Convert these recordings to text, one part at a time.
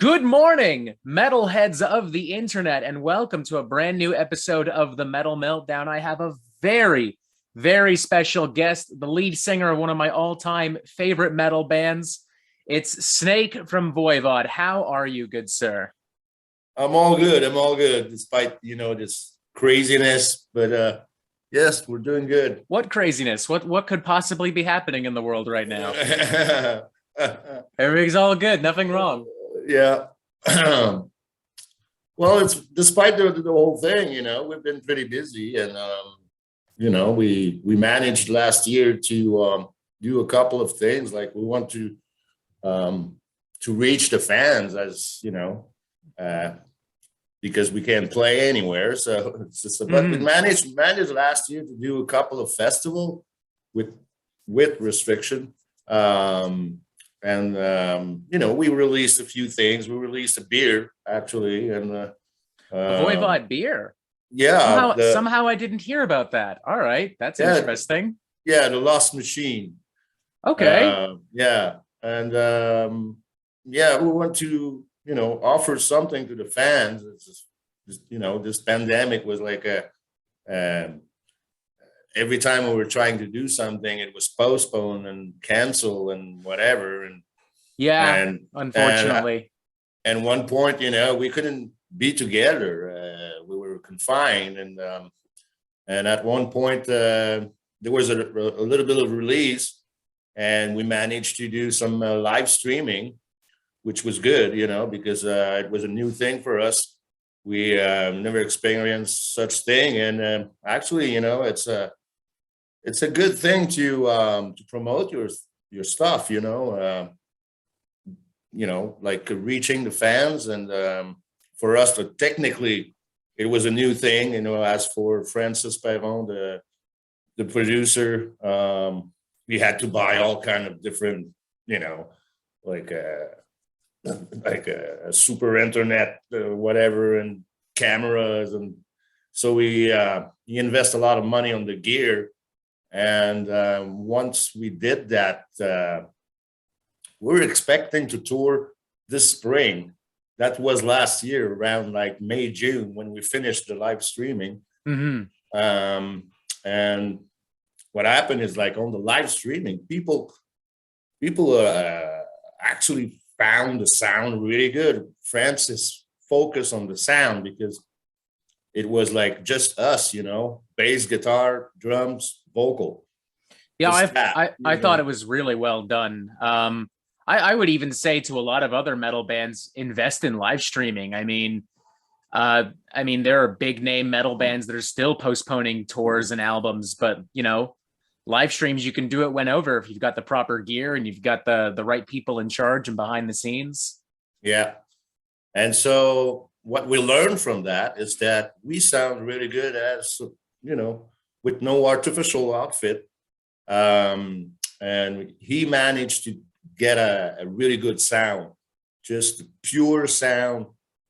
Good morning, metalheads of the internet, and welcome to a brand new episode of the Metal Meltdown. I have a very special guest, the lead singer of one of my all-time favorite metal bands. It's Snake from Voivod. How are you, good sir? I'm all good. Despite, this craziness. But yes, we're doing good. What craziness? What could possibly be happening in the world right now? Everything's all good. Nothing wrong. Yeah. Well, it's despite the whole thing, we've been pretty busy, and we managed last year to do a couple of things. Like we want to reach the fans, as because we can't play anywhere. So it's just but we managed last year to do a couple of festivals with restriction. We released a few things. We released a beer, actually, and a Voivod beer. Yeah. Somehow I didn't hear about that. All right, that's interesting. Yeah, the Lost Machine. Okay. Yeah, and we want to offer something to the fans. It's just, this pandemic was like every time we were trying to do something, it was postponed and canceled and whatever. And unfortunately. And one point, we couldn't be together. We were confined, and at one point there was a little bit of release, and we managed to do some live streaming, which was good, because it was a new thing for us. We never experienced such thing, and actually, it's a good thing to promote your stuff, like reaching the fans, and for us to technically, it was a new thing, as for Francis Perron, the producer, we had to buy all kind of different, like a super internet, whatever, and cameras, and so he invest a lot of money on the gear. And once we did that, we're expecting to tour this spring. That was last year around like May, June, when we finished the live streaming. And what happened is, like, on the live streaming, people actually found the sound really good. Francis focused on the sound because it was like just us, bass, guitar, drums, vocal. Yeah, I thought it was really well done. I would even say to a lot of other metal bands, invest in live streaming. I mean, there are big name metal bands that are still postponing tours and albums, but live streams, you can do it whenever if you've got the proper gear and you've got the right people in charge and behind the scenes. Yeah, and so what we learned from that is that we sound really good as with no artificial outfit. And he managed to get a really good sound, just pure sound.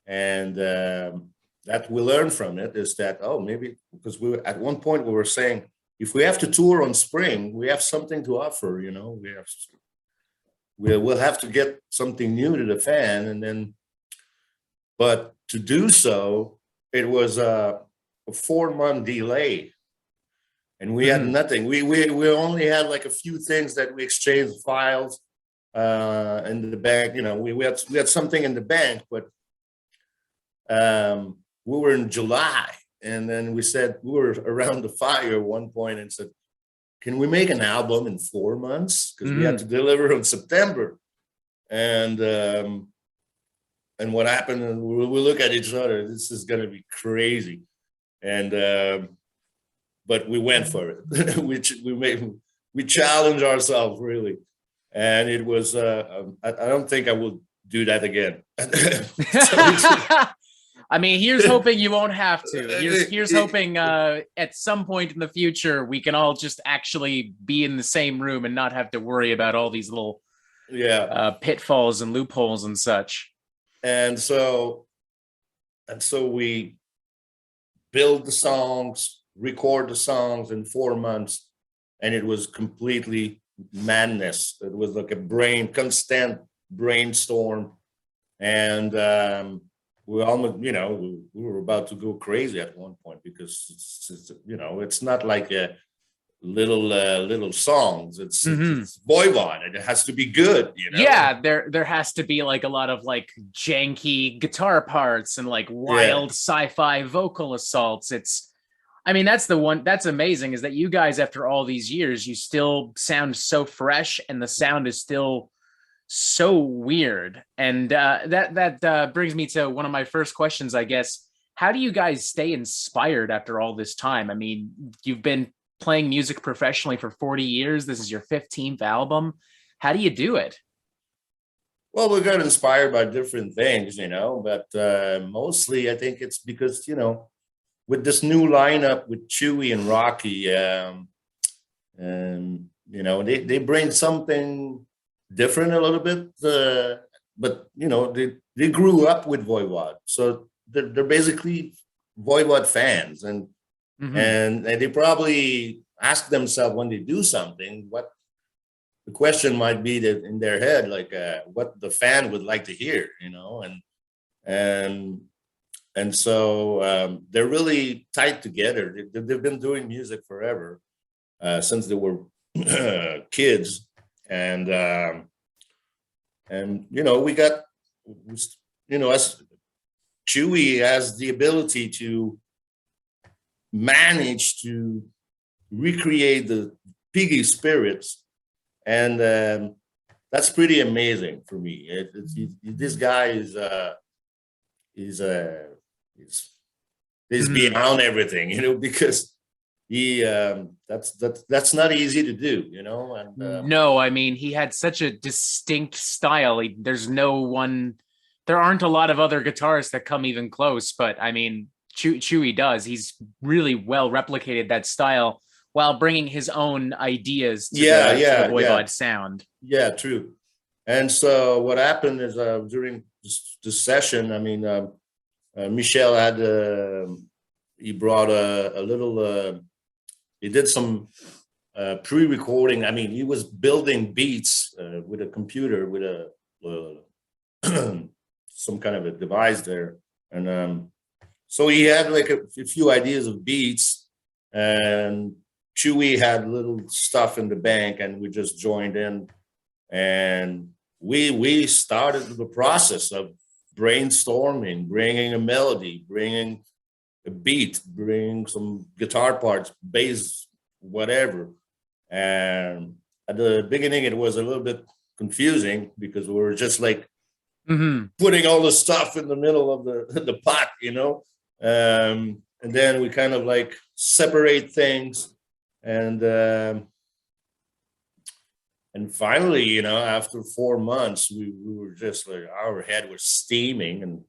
And that we learned from it is that, maybe because at one point we were saying, if we have to tour on spring, we have something to offer, we'll have to get something new to the fan. And then, but to do so, it was a 4-month delay. And we had nothing. We only had like a few things that we exchanged files in the bank. We had something in the bank, but we were in July, and then we said, we were around the fire at one point and said, "Can we make an album in 4 months?" Because we had to deliver in September, and what happened? And we look at each other. This is going to be crazy, and. But we went for it. we challenged ourselves, really, and it was. I don't think I will do that again. I mean, here's hoping you won't have to. Here's hoping at some point in the future we can all just actually be in the same room and not have to worry about all these little pitfalls and loopholes and such. And so we build the songs. Record the songs in 4 months, and it was completely madness. It was like a constant brainstorm, and we almost, we were about to go crazy at one point because it's not like a little songs. It's Voivod. It has to be good, Yeah, there has to be like a lot of like janky guitar parts and like wild sci-fi vocal assaults. I mean, that's the one that's amazing, is that you guys, after all these years, you still sound so fresh and the sound is still so weird. And that brings me to one of my first questions, I guess. How do you guys stay inspired after all this time? I mean, you've been playing music professionally for 40 years. This is your 15th album. How do you do it? Well, we got inspired by different things, but mostly I think it's because, with this new lineup with Chewy and Rocky, and they bring something different a little bit, but they grew up with Voivod, so they're basically Voivod fans, and and they probably ask themselves when they do something what the question might be that in their head, like what the fan would like to hear, and so they're really tight together. They've been doing music forever, since they were kids, and we got, as Chewy has the ability to manage to recreate the piggy spirits, and that's pretty amazing for me. This guy is beyond everything, because he that's not easy to do, and no, I mean, he had such a distinct style. There aren't a lot of other guitarists that come even close, but I mean, Chewy does. He's really well replicated that style while bringing his own ideas to the Voivod sound. Yeah, true. And so what happened is, during this session, I mean, Michel had he brought a little. He did some pre-recording. I mean, he was building beats with a computer, with a some kind of a device there, and so he had like a few ideas of beats, and Chewy had little stuff in the bank, and we just joined in, and we started the process of brainstorming, bringing a melody, bringing a beat, bringing some guitar parts, bass, whatever. And at the beginning, it was a little bit confusing because we were just like putting all the stuff in the middle of the pot, and then we kind of like separate things, and finally, after 4 months, we were just like, our head was steaming, and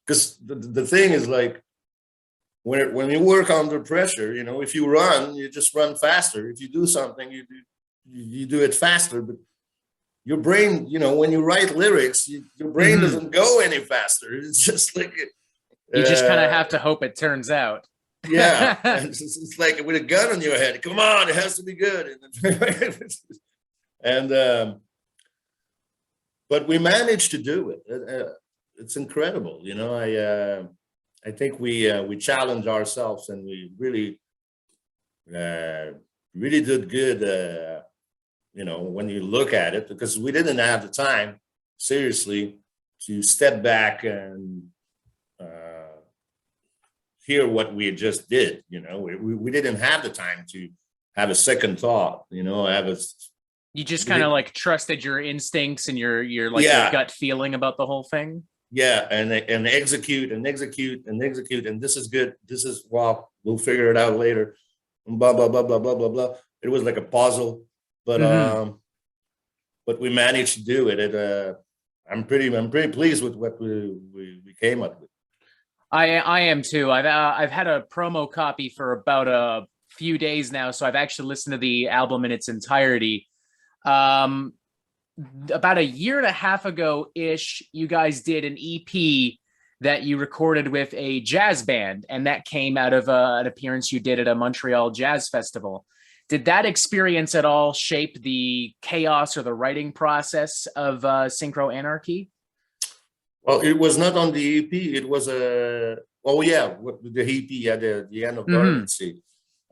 because the thing is, like, when you work under pressure, if you run, you just run faster. If you do something, you do it faster. But your brain, when you write lyrics, your brain doesn't go any faster. It's just like you just kind of have to hope it turns out. Yeah, and it's like with a gun on your head. Come on, it has to be good. And but we managed to do it. It's incredible, I think we challenged ourselves, and we really did good. When you look at it, because we didn't have the time, seriously, to step back and hear what we just did. We didn't have the time to have a second thought. You just kind of like trusted your instincts and your your gut feeling about the whole thing. Yeah, and execute and execute and execute, and this is good. This is, well, we'll figure it out later. Blah blah blah blah blah blah blah. It was like a puzzle, but we managed to do it. I'm pretty pleased with what we came up with. I am too. I've had a promo copy for about a few days now, so I've actually listened to the album in its entirety. About a year and a half ago ish, you guys did an EP that you recorded with a jazz band, and that came out of an appearance you did at a Montreal Jazz Festival. Did that experience at all shape the chaos or the writing process of Synchro Anarchy? Well, it was not on the EP. It was oh yeah, the EP at the end of Dormancy.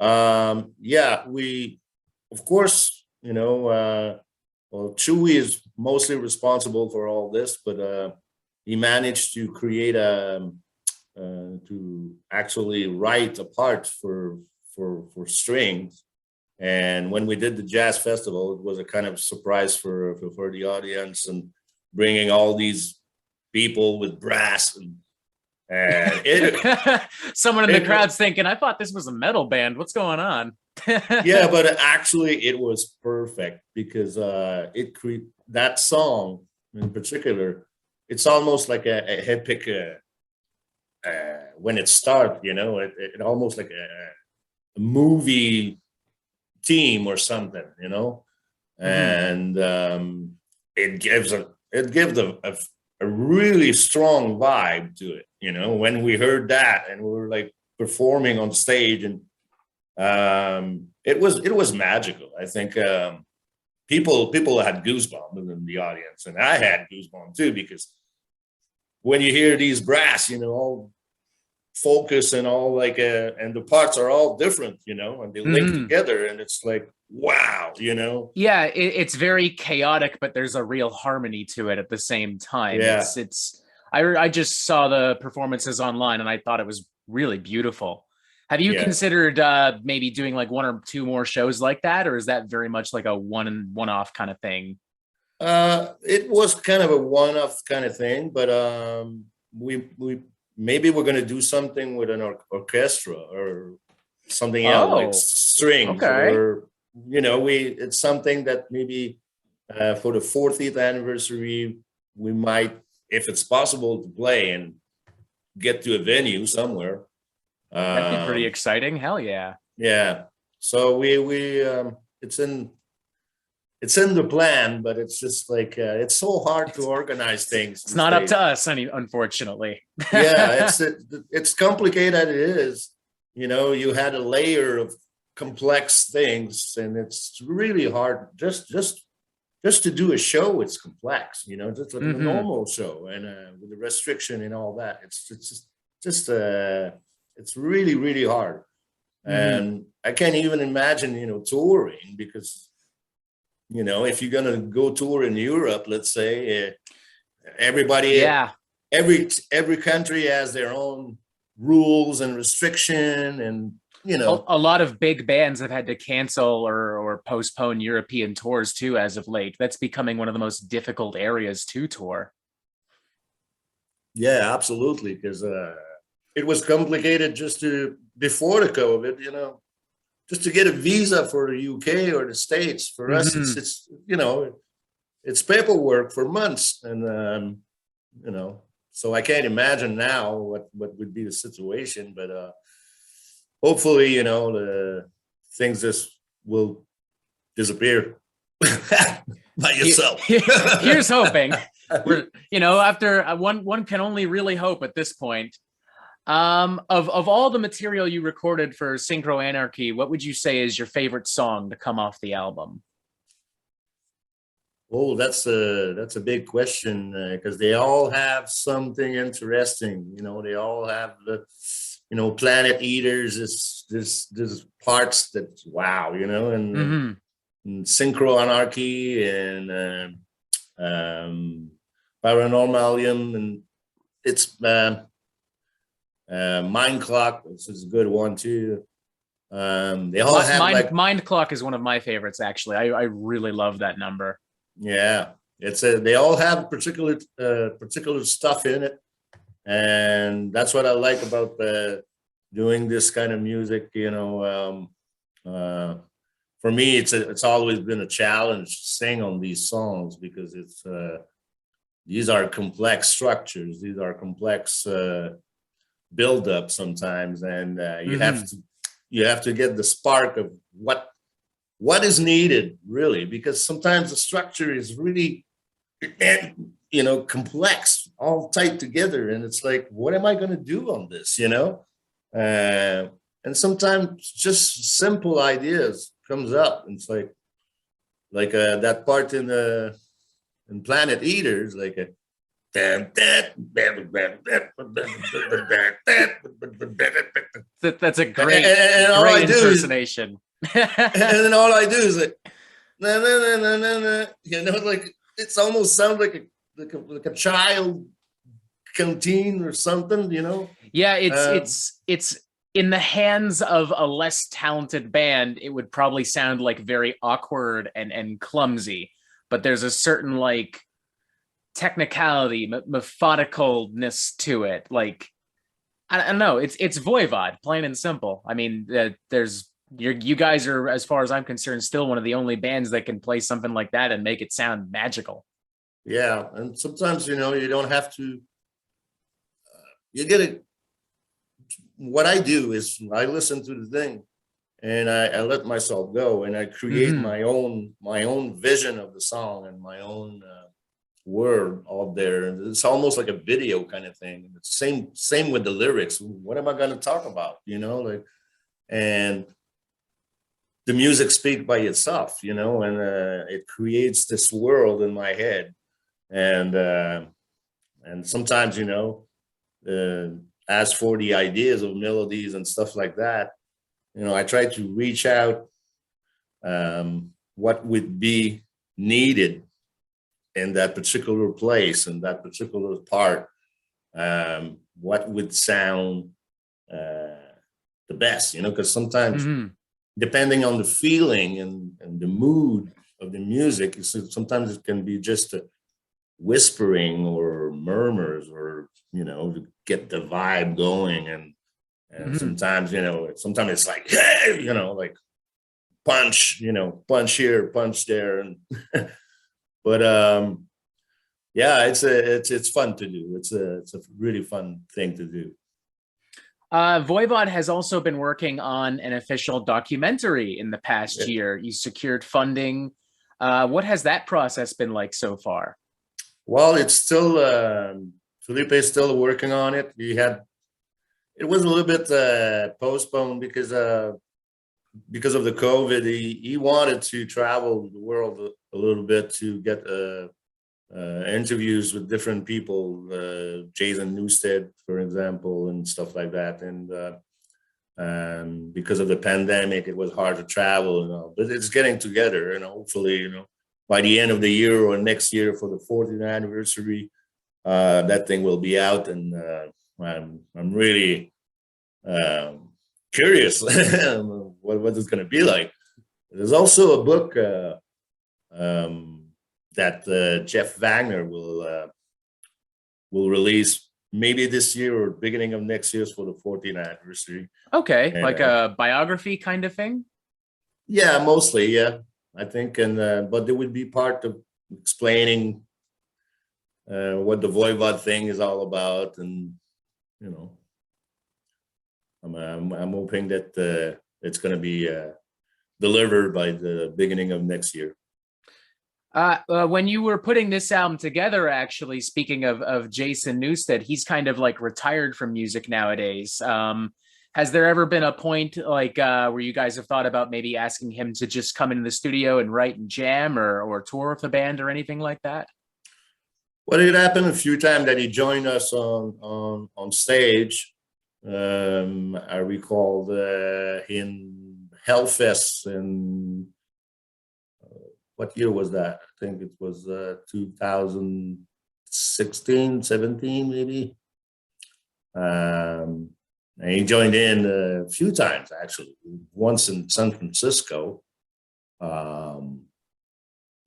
Yeah, we, of course, you know, well, Chewy is mostly responsible for all this, but he managed to create to actually write a part for strings. And when we did the jazz festival, it was a kind of surprise for the audience, and bringing all these people with brass and someone in the crowd's thinking, I thought this was a metal band. What's going on? Yeah, but actually it was perfect because that song in particular, it's almost like a epic when it starts, you know, it almost like a movie theme or something, you know, and it gives a really strong vibe to it, you know. When we heard that and we were like performing on stage, and it was magical. I think people had goosebumps in the audience, and I had goosebumps too, because when you hear these brass, you know, all focus and all like and the parts are all different, you know, and they link together, and it's like, wow, you know. Yeah, it's very chaotic, but there's a real harmony to it at the same time. Yeah. I just saw the performances online and I thought it was really beautiful. Have you considered maybe doing like one or two more shows like that, or is that very much like a one-off kind of thing? It was kind of a one-off kind of thing, but we maybe we're going to do something with an orchestra or something else, like strings, or, you know, it's something that maybe for the 40th anniversary, we might, if it's possible, to play and get to a venue somewhere. That'd be pretty exciting. Hell yeah. Yeah. So it's in the plan, but it's just like it's so hard to organize things. It's not up to us, unfortunately. Yeah, it's complicated. It is, you know. You had a layer of complex things, and it's really hard. Just to do a show, it's complex. You know, just like a normal show, and with the restriction and all that, it's really, really hard. And I can't even imagine, you know, touring, because, you know, if you're gonna go tour in Europe, let's say, everybody, every country has their own rules and restriction, and, you know, a lot of big bands have had to cancel or postpone European tours too as of late. That's becoming one of the most difficult areas to tour. Yeah, absolutely, because it was complicated before the COVID, you know. Just to get a visa for the UK or the States, for us, it's you know, it's paperwork for months, and you know, so I can't imagine now what would be the situation, but hopefully, you know, the things just will disappear by yourself. Here's hoping. You know, after one can only really hope at this point. Of all the material you recorded for Synchro Anarchy, what would you say is your favorite song to come off the album? Oh, that's a big question, because they all have something interesting. You know, they all have the, you know, Planet Eaters, this parts that, wow, you know, and Synchro Anarchy and Paranormalium, and it's Mind Clock, which is a good one too. They all have Mind Clock is one of my favorites, actually. I really love that number. Yeah, they all have particular stuff in it, and that's what I like about doing this kind of music. You know, for me, it's always been a challenge to sing on these songs, because these are complex structures, these are complex build up sometimes, and you have to get the spark of what is needed, really, because sometimes the structure is really, you know, complex, all tied together, and it's like, what am I going to do on this, you know? And sometimes just simple ideas comes up, and it's like that part in Planet Eaters, like a that's a great, and all great I do impersonation. and then all I do is like na na na na na na, you know, like it's almost sounds like a child canteen or something, you know. Yeah, it's in the hands of a less talented band, it would probably sound like very awkward and clumsy, but there's a certain like technicality, methodicalness to it. Like, I don't know, it's Voivod, plain and simple. I mean, you guys are, as far as I'm concerned, still one of the only bands that can play something like that and make it sound magical. Yeah, and sometimes, you know, you don't have to. You get it. What I do is I listen to the thing, and I let myself go, and I create my own vision of the song and my own word out there. And it's almost like a video kind of thing. It's same with the lyrics. What am I going to talk about? You know, like, and the music speaks by itself, you know, and it creates this world in my head, and sometimes, you know. As for the ideas of melodies and stuff like that, you know, I try to reach out what would be needed in that particular place, in that particular part, what would sound the best, you know, because sometimes depending on the feeling and the mood of the music, sometimes it can be just a whispering or murmurs, or, you know, to get the vibe going, and sometimes, you know, sometimes it's like, hey, you know, like punch, you know, punch here, punch there, and but yeah, it's fun to do. It's a really fun thing to do. Voivod has also been working on an official documentary in the past year. You secured funding. What has that process been like so far? Well, it's still Felipe is still working on it. It was a little bit postponed because of the COVID. He wanted to travel the world a little bit to get interviews with different people, Jason Newsted, for example, and stuff like that. And because of the pandemic, it was hard to travel, you know. But it's getting together, and hopefully, you know, by the end of the year or next year for the 40th anniversary, that thing will be out, and I'm really curious what it's going to be like. There's also a book that Jeff Wagner will release maybe this year or beginning of next year for the 40th anniversary. Okay, and, like a biography kind of thing? Yeah, mostly, yeah. I think, and but there would be part of explaining what the Voivod thing is all about, and, you know, I'm hoping that it's going to be delivered by the beginning of next year. When you were putting this album together, actually, speaking of Jason Newsted, he's kind of like retired from music nowadays. Has there ever been a point like where you guys have thought about maybe asking him to just come into the studio and write and jam, or tour with the band or anything like that? Well, it happened a few times that he joined us on stage. I recall in Hellfest in what year was that? I think it was 2016, 17, maybe. And he joined in a few times, actually. Once in San Francisco. We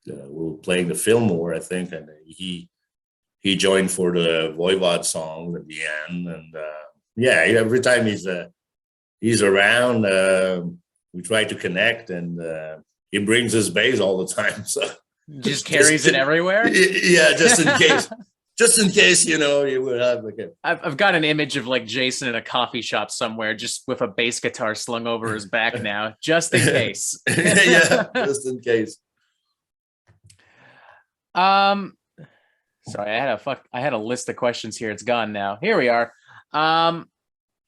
were playing the Fillmore, I think, and he joined for the Voivod song at the end. And yeah, every time he's around, we try to connect, and he brings his bass all the time. So just carries it everywhere. Yeah, just in case. Just in case, you know, you would have like a... I've got an image of like Jason in a coffee shop somewhere, just with a bass guitar slung over his back now, just in case. Yeah, just in case. Sorry, I had a list of questions here. It's gone now. Here we are.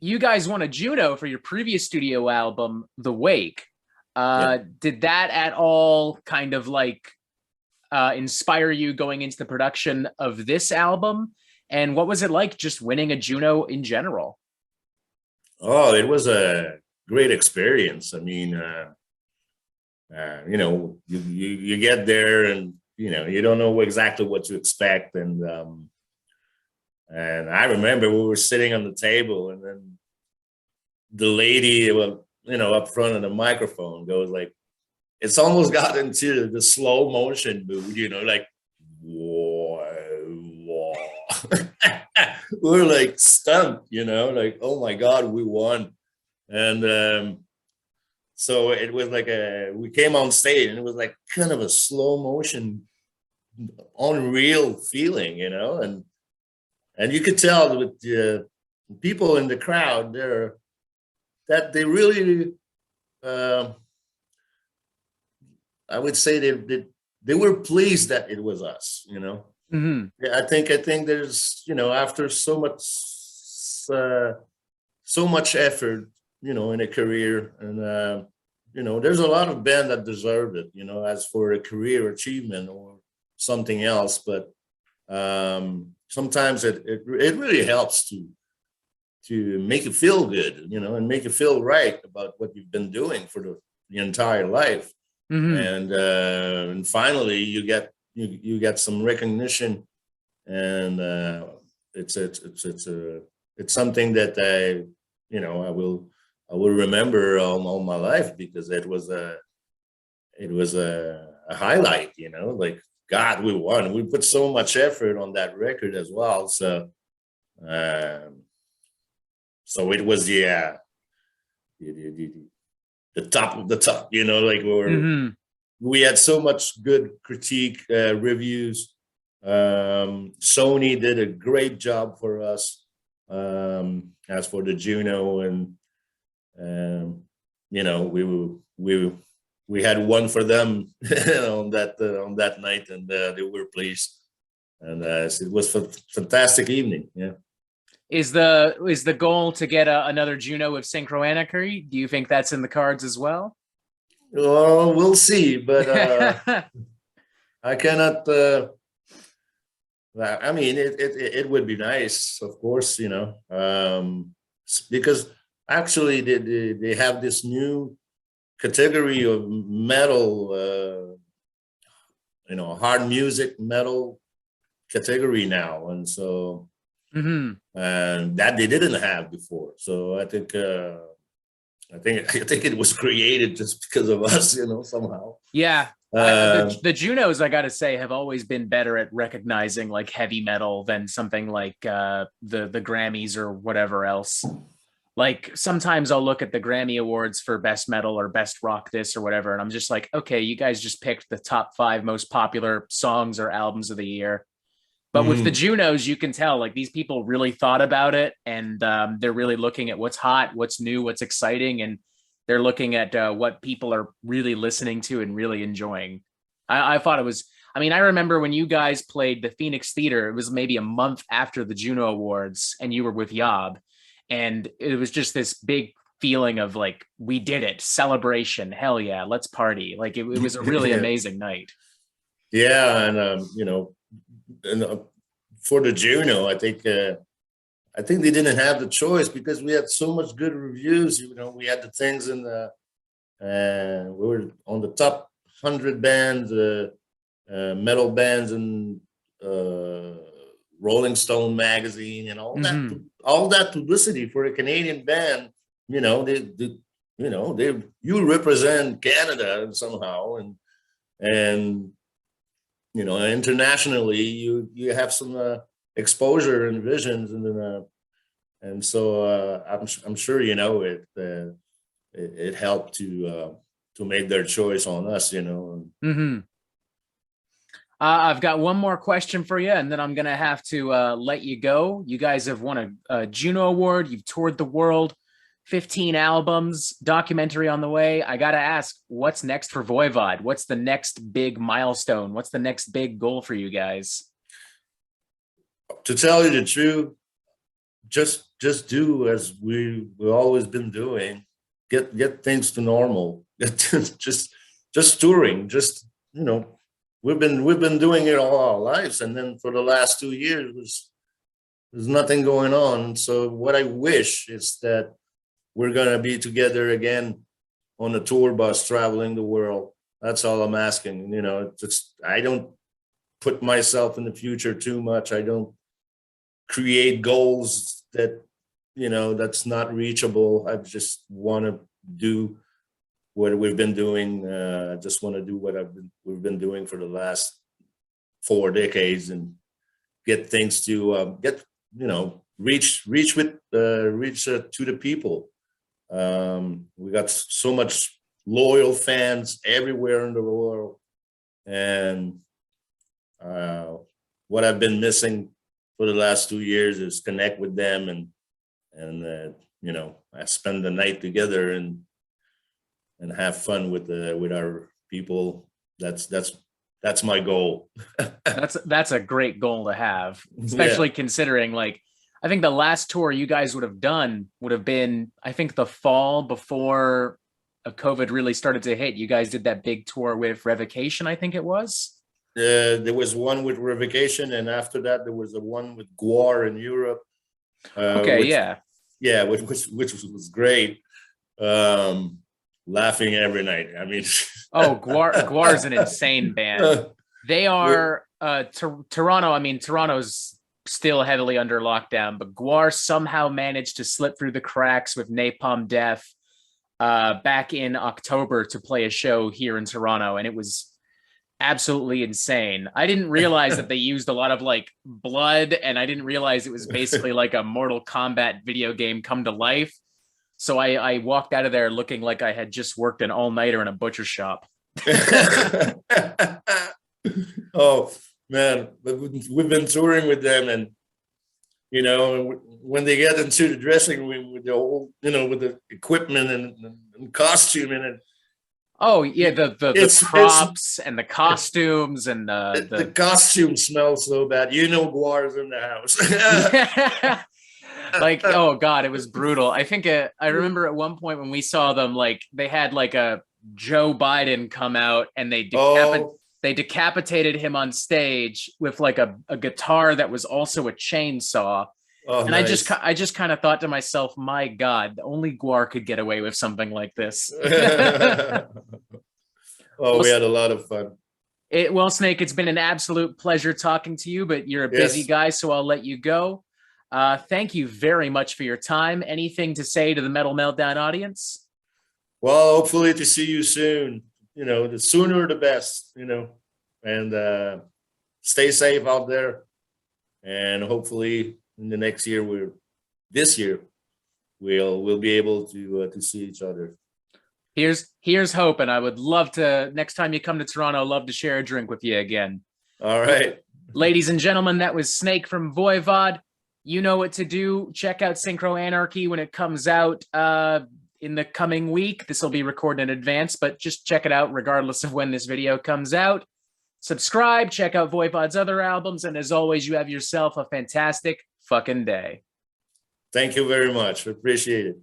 You guys won a Juno for your previous studio album, The Wake. Did that at all kind of like inspire you going into the production of this album? And what was it like just winning a Juno in general? Oh, it was a great experience. I mean, you get there and you don't know exactly what to expect, and I remember we were sitting on the table, and then the lady, well, up front of the microphone goes like, it's almost got into the slow motion mood, like, whoa, whoa. We're like stumped, like, oh my God, we won. And so it was like we came on stage and it was like kind of a slow motion, unreal feeling, and you could tell with the people in the crowd there that they really, I would say they were pleased that it was us, Mm-hmm. Yeah, I think there's, after so much effort, in a career, and there's a lot of bands that deserve it, as for a career achievement or something else, but sometimes it really helps to make you feel good, and make you feel right about what you've been doing for the entire life. Mm-hmm. And finally you get some recognition, and it's something that I will remember all my life, because it was a highlight, like, God, we won. We put so much effort on that record as well. So it was the top of the top, like we had so much good critique, reviews. Sony did a great job for us, as for the Juno, and we had one for them on that night, and they were pleased, and so it was a fantastic evening. Yeah. Is the goal to get another Juno with Synchro Anarchy? Do you think that's in the cards as well? Well, we'll see, but I cannot. I mean, it would be nice, of course, because actually they have this new category of metal, hard music metal category now, and so and that they didn't have before. So I think it was created just because of us, somehow. Yeah. The Junos, I gotta say, have always been better at recognizing like heavy metal than something like the Grammys or whatever else. Like sometimes I'll look at the Grammy Awards for best metal or best rock this or whatever, and I'm just like, okay, you guys just picked the top 5 most popular songs or albums of the year. But with the Junos, you can tell like these people really thought about it, and they're really looking at what's hot, what's new, what's exciting, and they're looking at what people are really listening to and really enjoying. I thought it was, I mean, I remember when you guys played the Phoenix Theater, it was maybe a month after the Juno Awards, and you were with Yob, and it was just this big feeling of like, we did it, celebration, hell yeah, let's party. Like it was a really amazing night. Yeah, and for the Juno, I think they didn't have the choice, because we had so much good reviews. We had the things in the we were on the top 100 bands, metal bands, and Rolling Stone magazine, and all that publicity for a Canadian band. You represent Canada somehow, and internationally, you have some exposure and visions, and so I'm sure it helped to make their choice on us. I've got one more question for you, and then I'm gonna have to let you go. You guys have won a Juno Award. You've toured the world. 15 albums, documentary on the way. I got to ask, what's next for Voivod? What's the next big milestone? What's the next big goal for you guys? To tell you the truth, just do as we've always been doing. Get things to normal, just touring, just, you know, we've been doing it all our lives, and then for the last 2 years there's nothing going on. So what I wish is that we're gonna be together again on a tour bus traveling the world. That's all I'm asking. You know, it's I don't put myself in the future too much. I don't create goals that, you know, that's not reachable. I just want to do what we've been doing. I just want to do what we've been doing for the last 4 decades, and get things to get, you know, reach to the people. We got so much loyal fans everywhere in the world, and what I've been missing for the last 2 years is connect with them, and you know, I spend the night together and have fun with our people. That's my goal. That's a great goal to have, especially considering, like, I think the last tour you guys would have done would have been, I think, the fall before COVID really started to hit. You guys did that big tour with Revocation, I think it was. There was one with Revocation, and after that there was a one with Gwar in Europe. Okay, which was great. Laughing every night. I mean, oh, Gwar's an insane band. They are Toronto. I mean, Toronto's still heavily under lockdown, but Gwar somehow managed to slip through the cracks with Napalm Death back in October to play a show here in Toronto, and it was absolutely insane. I didn't realize that they used a lot of like blood, and I didn't realize it was basically like a Mortal Kombat video game come to life. So I walked out of there looking like I had just worked an all-nighter in a butcher shop. Oh man, we've been touring with them, and you know, when they get into the dressing room with the whole, you know, with the equipment and costume and oh yeah, the props and the costumes and the costume smells so bad. You know, Guar's in the house. Like, oh god, it was brutal. I think I remember at one point when we saw them, like they had like a Joe Biden come out, and they decapitated him on stage with like a guitar that was also a chainsaw. Oh, and nice. I just kind of thought to myself, my god, only Gwar could get away with something like this. We had a lot of fun. Well, Snake, it's been an absolute pleasure talking to you, but you're a busy guy, so I'll let you go. Thank you very much for your time. Anything to say to the Metal Meltdown audience? Well, hopefully to see you soon. You know, the sooner the best, you know, and stay safe out there. And hopefully in the next year, this year, we'll be able to see each other. Here's hope, and I would love to, next time you come to Toronto, love to share a drink with you again. All right. Ladies and gentlemen, that was Snake from Voivod. You know what to do. Check out Synchro Anarchy when it comes out in the coming week. This will be recorded in advance, but just check it out regardless of when this video comes out. Subscribe, check out Voivod's other albums, and as always, you have yourself a fantastic fucking day. Thank you very much. Appreciate it.